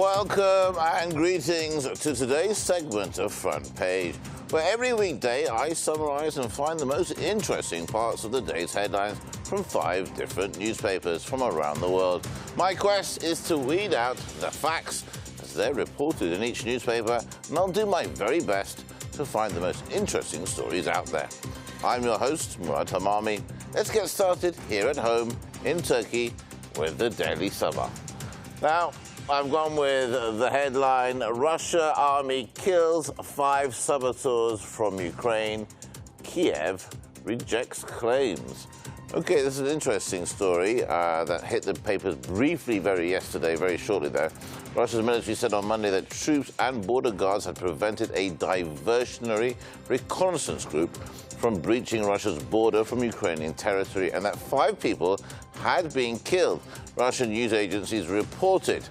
Welcome and greetings to today's segment of Front Page, where every weekday I summarize and find the most interesting parts of the day's headlines from 5 different newspapers from around the world. My quest is to weed out the facts as they're reported in each newspaper, and I'll do my very best to find the most interesting stories out there. I'm your host, Murad Hamami. Let's get started here at home in Turkey with the Daily Sabah. Now, I've gone with the headline, Russia Army kills 5 saboteurs from Ukraine. Kiev rejects claims. Okay, this is an interesting story that hit the papers briefly very shortly there. Russia's military said on Monday that troops and border guards had prevented a diversionary reconnaissance group from breaching Russia's border from Ukrainian territory and that 5 people had been killed. Russian news agencies reported.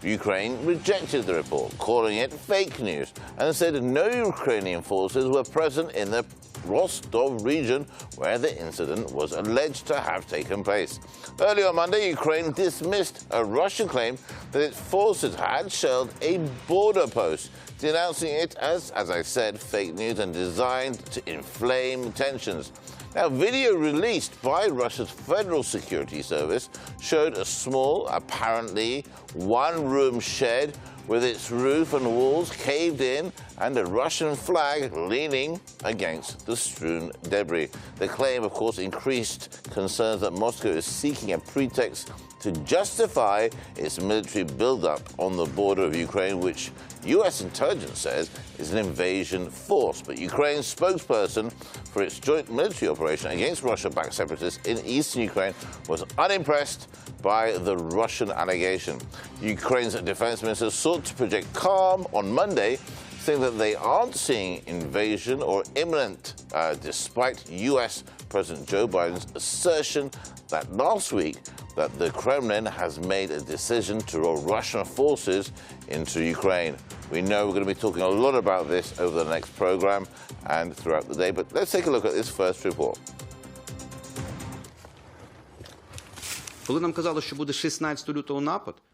Ukraine rejected the report, calling it fake news, and said no Ukrainian forces were present in the Rostov region where the incident was alleged to have taken place. Earlier on Monday, Ukraine dismissed a Russian claim that its forces had shelled a border post, denouncing it as I said, fake news and designed to inflame tensions. Now, video released by Russia's Federal Security Service showed a small, apparently one-room shed with its roof and walls caved in and a Russian flag leaning against the strewn debris. The claim, of course, increased concerns that Moscow is seeking a pretext to justify its military buildup on the border of Ukraine, which U.S. intelligence says is an invasion force. But Ukraine's spokesperson for its joint military operation against Russia-backed separatists in eastern Ukraine was unimpressed by the Russian allegation. Ukraine's defense minister sought to project calm on Monday, saying that they aren't seeing invasion or imminent, despite U.S. President Joe Biden's assertion that last week that the Kremlin has made a decision to roll Russian forces into Ukraine. We know we're going to be talking a lot about this over the next program and throughout the day, but let's take a look at this first report.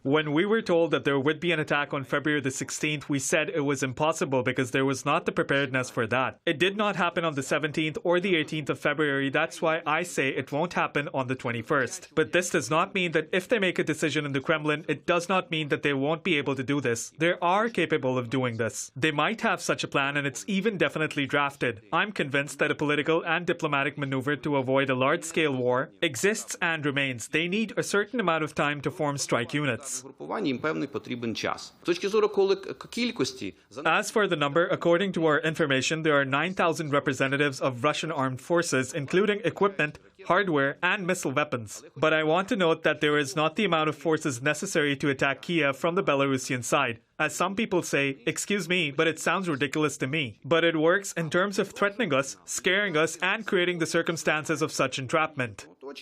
When we were told that there would be an attack on February the 16th, we said it was impossible because there was not the preparedness for that. It did not happen on the 17th or the 18th of February. That's why I say it won't happen on the 21st. But this does not mean that if they make a decision in the Kremlin, it does not mean that they won't be able to do this. They are capable of doing this. They might have such a plan, and it's even definitely drafted. I'm convinced that a political and diplomatic maneuver to avoid a large-scale war exists and remains. They need a certain amount of time to form strike units. As for the number, according to our information, there are 9,000 representatives of Russian armed forces, including equipment, hardware, and missile weapons. But I want to note that there is not the amount of forces necessary to attack Kiev from the Belarusian side. As some people say, excuse me, but it sounds ridiculous to me. But it works in terms of threatening us, scaring us, and creating the circumstances of such entrapment. A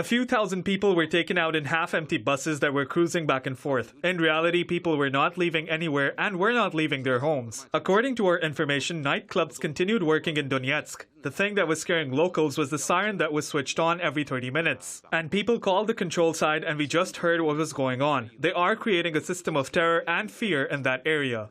few thousand people were taken out in half-empty buses that were cruising back and forth. In reality, people were not leaving anywhere and were not leaving their homes. According to our information, nightclubs continued working in Donetsk. The thing that was scaring locals was the siren that was switched on every 30 minutes. And people called the control side and we just heard what was going on. They are creating a system of terror and fear in that area.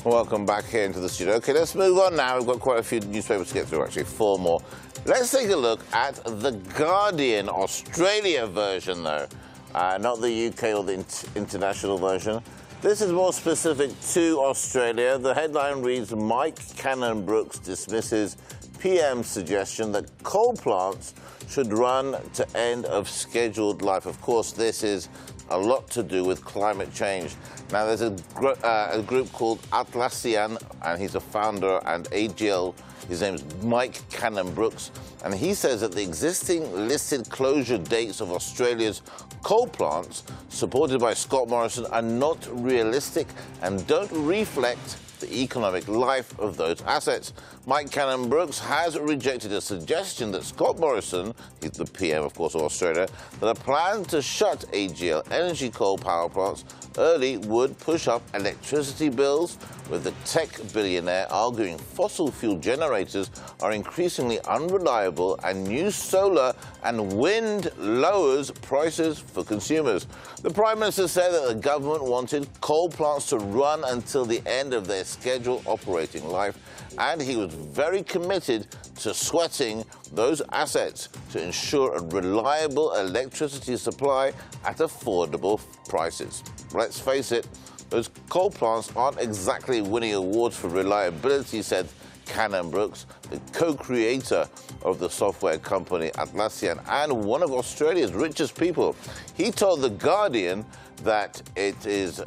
Welcome back here into the studio. Okay, let's move on now. We've got quite a few newspapers to get through, actually 4 more. Let's take a look at the Guardian Australia version, though, not the UK or the international version. This is more specific to Australia. The headline reads, Mike Cannon-Brookes dismisses PM's suggestion that coal plants should run to end of scheduled life. Of course, this is a lot to do with climate change. Now, there's a group called Atlassian, and he's a founder, and AGL, his name is Mike Cannon-Brookes, and he says that the existing listed closure dates of Australia's coal plants, supported by Scott Morrison, are not realistic and don't reflect the economic life of those assets. Mike Cannon-Brookes has rejected a suggestion that Scott Morrison, he's the PM, of course, of Australia, that a plan to shut AGL energy coal power plants early would push up electricity bills, with the tech billionaire arguing fossil fuel generators are increasingly unreliable and new solar and wind lowers prices for consumers. The Prime Minister said that the government wanted coal plants to run until the end of their scheduled operating life, and he was very committed to sweating those assets to ensure a reliable electricity supply at affordable prices. Let's face it, those coal plants aren't exactly winning awards for reliability, said Cannon Brooks, the co-creator of the software company Atlassian and one of Australia's richest people. He told The Guardian that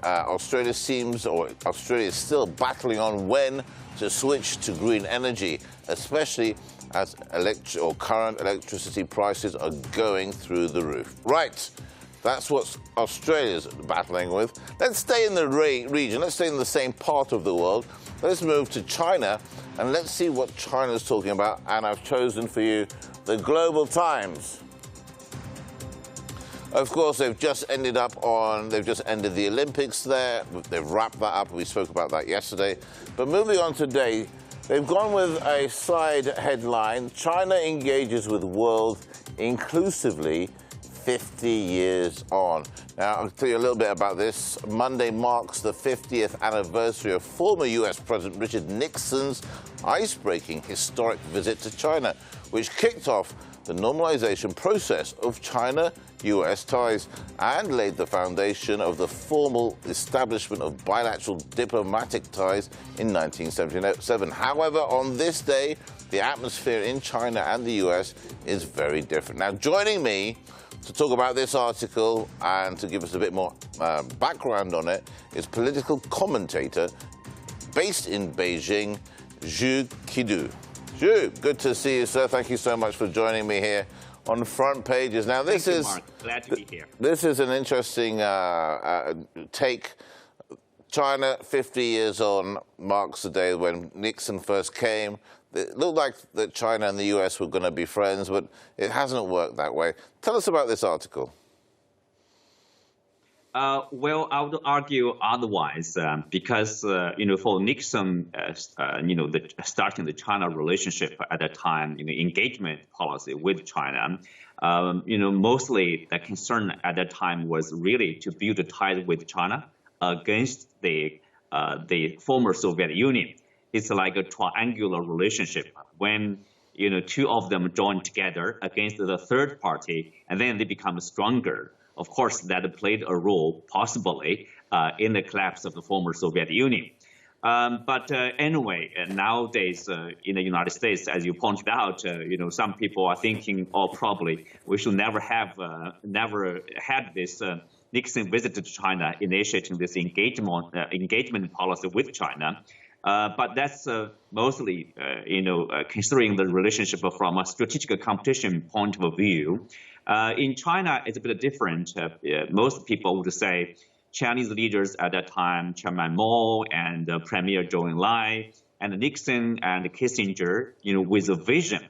Australia is still battling on when to switch to green energy, especially as current electricity prices are going through the roof. Right. That's what Australia's battling with. Let's stay in the region. Let's stay in the same part of the world. Let's move to China, and let's see what China's talking about. And I've chosen for you the Global Times. Of course, they've just ended the Olympics there. They've wrapped that up. We spoke about that yesterday. But moving on today, they've gone with a side headline: China engages with world inclusively 50 years on. Now, I'll tell you a little bit about this. Monday marks the 50th anniversary of former US President Richard Nixon's ice-breaking historic visit to China, which kicked off the normalization process of China-US ties and laid the foundation of the formal establishment of bilateral diplomatic ties in 1977. However, on this day, the atmosphere in China and the US is very different. Now, joining me to talk about this article and to give us a bit more background on it is political commentator based in Beijing, Zhu Qidu. Zhu, good to see you, sir. Thank you so much for joining me here on Front Pages. Now, Thank you, Mark. Glad to be here. This is an interesting take. China, 50 years on, marks the day when Nixon first came. It looked like that China and the US were going to be friends, but it hasn't worked that way. Tell us about this article. Well, I would argue otherwise, because for Nixon, starting the China relationship at that time, engagement policy with China, mostly the concern at that time was really to build a tie with China against the former Soviet Union. It's like a triangular relationship when two of them join together against the third party, and then they become stronger. Of course, that played a role, possibly, in the collapse of the former Soviet Union. But anyway, nowadays in the United States, as you pointed out, some people are thinking, oh, probably we should never had this Nixon visit to China, initiating this engagement policy with China. But that's mostly, considering the relationship from a strategic competition point of view. In China, it's a bit different. Most people would say Chinese leaders at that time, Chairman Mao and Premier Zhou Enlai, and Nixon and Kissinger, with a vision,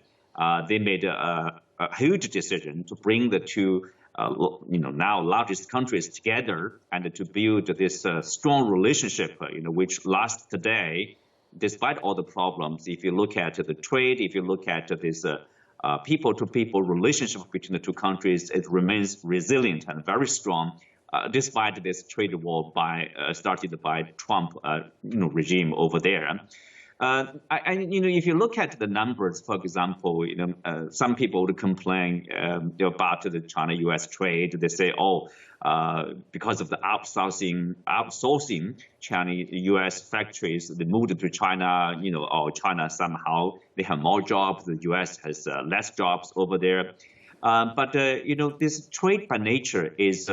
they made a huge decision to bring the two, now largest countries together and to build this strong relationship, which lasts today, despite all the problems. If you look at the trade, if you look at this people-to-people relationship between the two countries, it remains resilient and very strong, despite this trade war started by Trump regime over there. If you look at the numbers, for example, some people would complain about the China-U.S. trade. They say, because of the outsourcing China-U.S. factories, they moved to China, or China somehow, they have more jobs, the U.S. has less jobs over there. But this trade by nature is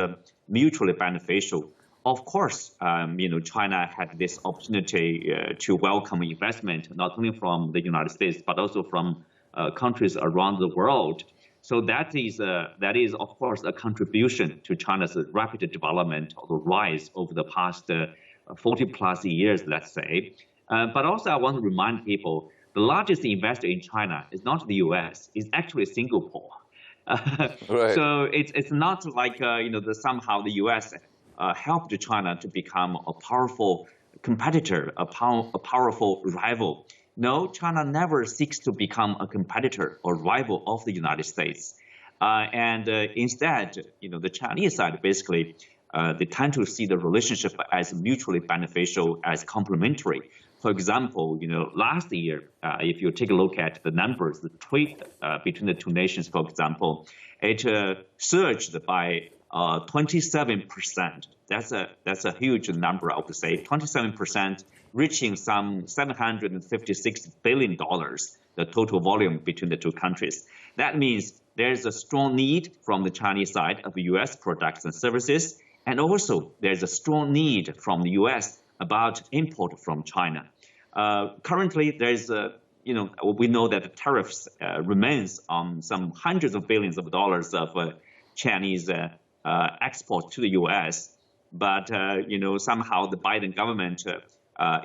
mutually beneficial. Of course, China had this opportunity to welcome investment, not only from the United States, but also from countries around the world. So that is, of course, a contribution to China's rapid development or the rise over the past 40 plus years, let's say. But also, I want to remind people, the largest investor in China is not the U.S., it's actually Singapore. Right. So it's not like somehow the U.S. helped China to become a powerful competitor, a powerful rival. No, China never seeks to become a competitor or rival of the United States. Instead, the Chinese side basically, they tend to see the relationship as mutually beneficial, as complementary. For example, last year, if you take a look at the numbers, the trade between the two nations, for example, it surged by 27%. That's a huge number, I would say. 27%, reaching some $756 billion, the total volume between the two countries. That means there's a strong need from the Chinese side of U.S. products and services, and also there's a strong need from the U.S. about import from China. Currently, there's we know that the tariffs remains on some hundreds of billions of dollars of Chinese export to the U.S. But somehow the Biden government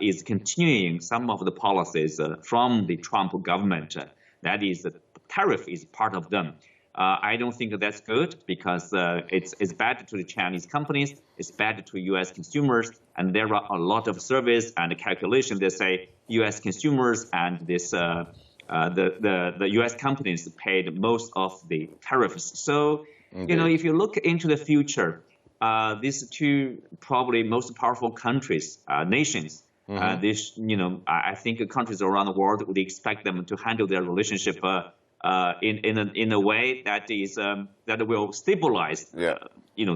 is continuing some of the policies from the Trump government. That is, the tariff is part of them. I don't think that's good because it's bad to the Chinese companies, it's bad to U.S. consumers, and there are a lot of surveys and calculations that say U.S. consumers and this the U.S. companies paid most of the tariffs. So, if you look into the future, these two probably most powerful countries, nations, I think countries around the world would expect them to handle their relationship in a way that is that will stabilize the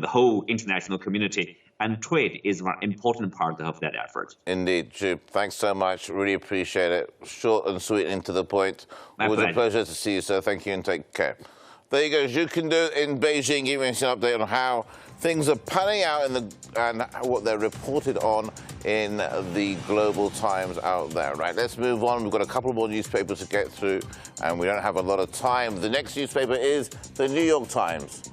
whole international community, and trade is an important part of that effort. Indeed, Zhu. Thanks so much. Really appreciate it. Short and sweet and to the point. Always a pleasure to see you, sir. Thank you and take care. There you go, Zhu Kendo in Beijing, giving us an update on how things are panning out and what they're reported on in the global times out there. Right, let's move on. We've got a couple more newspapers to get through, and we don't have a lot of time. The next newspaper is the New York Times.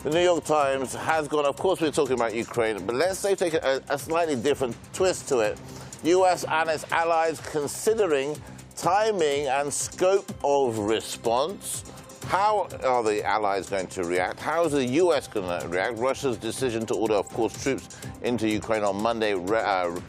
The New York Times has gone, of course, we're talking about Ukraine, but let's say take a slightly different twist to it. U.S. and its allies considering timing and scope of response. How are the allies going to react? How is the U.S. going to react? Russia's decision to order, of course, troops into Ukraine on Monday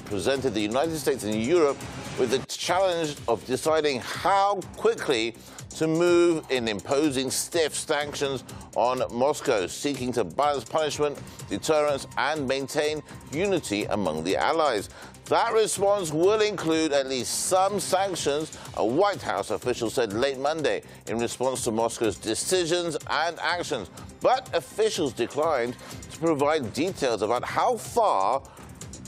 presented the United States and Europe with the challenge of deciding how quickly to move in imposing stiff sanctions on Moscow, seeking to balance punishment, deterrence, and maintain unity among the allies. That response will include at least some sanctions, a White House official said late Monday in response to Moscow's decisions and actions. But officials declined to provide details about how far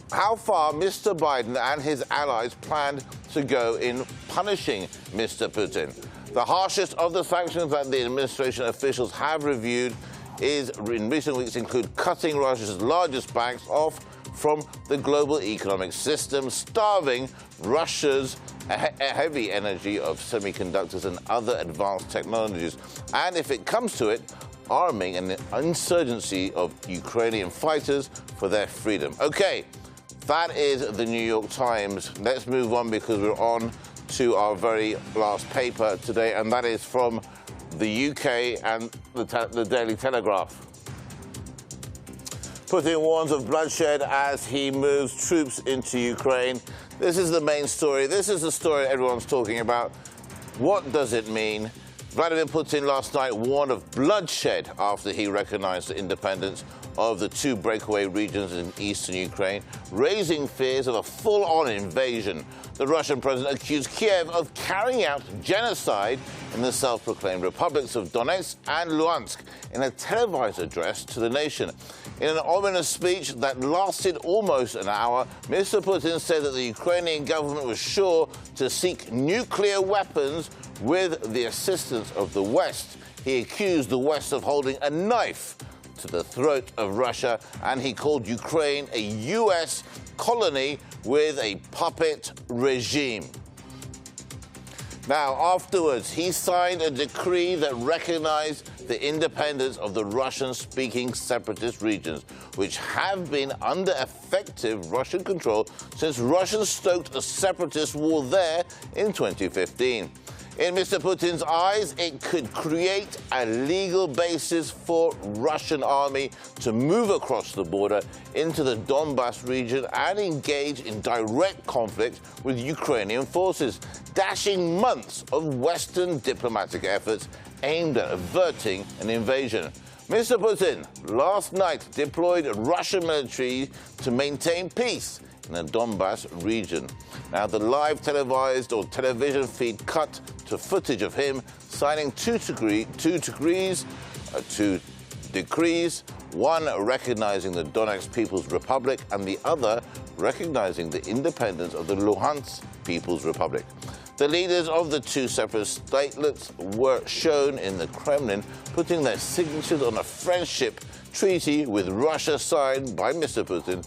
Mr. Biden and his allies planned to go in punishing Mr. Putin. The harshest of the sanctions that the administration officials have reviewed in recent weeks include cutting Russia's largest banks off from the global economic system, starving Russia's heavy energy of semiconductors and other advanced technologies, and if it comes to it, arming an insurgency of Ukrainian fighters for their freedom. Okay, that is the New York Times. Let's move on because we're on to our very last paper today, and that is from the UK and the Daily Telegraph. Putin warns of bloodshed as he moves troops into Ukraine. This is the main story. This is the story everyone's talking about. What does it mean? Vladimir Putin last night warned of bloodshed after he recognized the independence of the two breakaway regions in eastern Ukraine, raising fears of a full-on invasion. The Russian president accused Kiev of carrying out genocide in the self-proclaimed republics of Donetsk and Luhansk in a televised address to the nation. In an ominous speech that lasted almost an hour, Mr. Putin said that the Ukrainian government was sure to seek nuclear weapons with the assistance of the West. He accused the West of holding a knife to the throat of Russia, and he called Ukraine a U.S. colony with a puppet regime. Now, afterwards, he signed a decree that recognized the independence of the Russian-speaking separatist regions, which have been under effective Russian control since Russia stoked a separatist war there in 2015. In Mr. Putin's eyes, it could create a legal basis for Russian army to move across the border into the Donbas region and engage in direct conflict with Ukrainian forces, dashing months of Western diplomatic efforts aimed at averting an invasion. Mr. Putin last night deployed Russian military to maintain peace in the Donbas region. Now, the live televised or television feed cut to footage of him signing two decrees, one recognizing the Donetsk People's Republic and the other recognizing the independence of the Luhansk People's Republic. The leaders of the two separate statelets were shown in the Kremlin putting their signatures on a friendship treaty with Russia signed by Mr. Putin.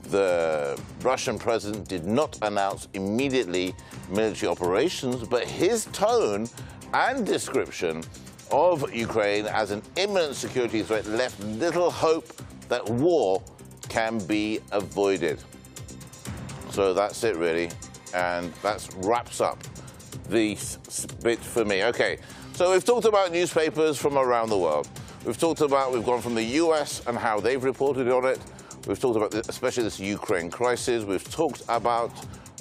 The Russian president did not announce immediately military operations, but his tone and description of Ukraine as an imminent security threat left little hope that war can be avoided. So that's it, really. And that wraps up the bit for me. Okay, so we've talked about newspapers from around the world. We've gone from the US and how they've reported on it. We've talked about especially this Ukraine crisis. We've talked about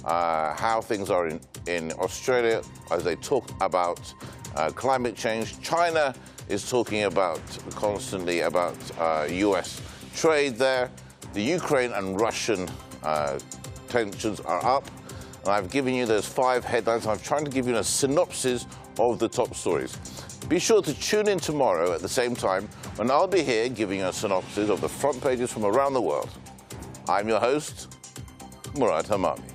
how things are in Australia as they talk about climate change. China is talking constantly about US trade there. The Ukraine and Russian tensions are up. And I've given you those 5 headlines. I'm trying to give you a synopsis of the top stories. Be sure to tune in tomorrow at the same time when I'll be here giving you a synopsis of the front pages from around the world. I'm your host, Murad Hamami.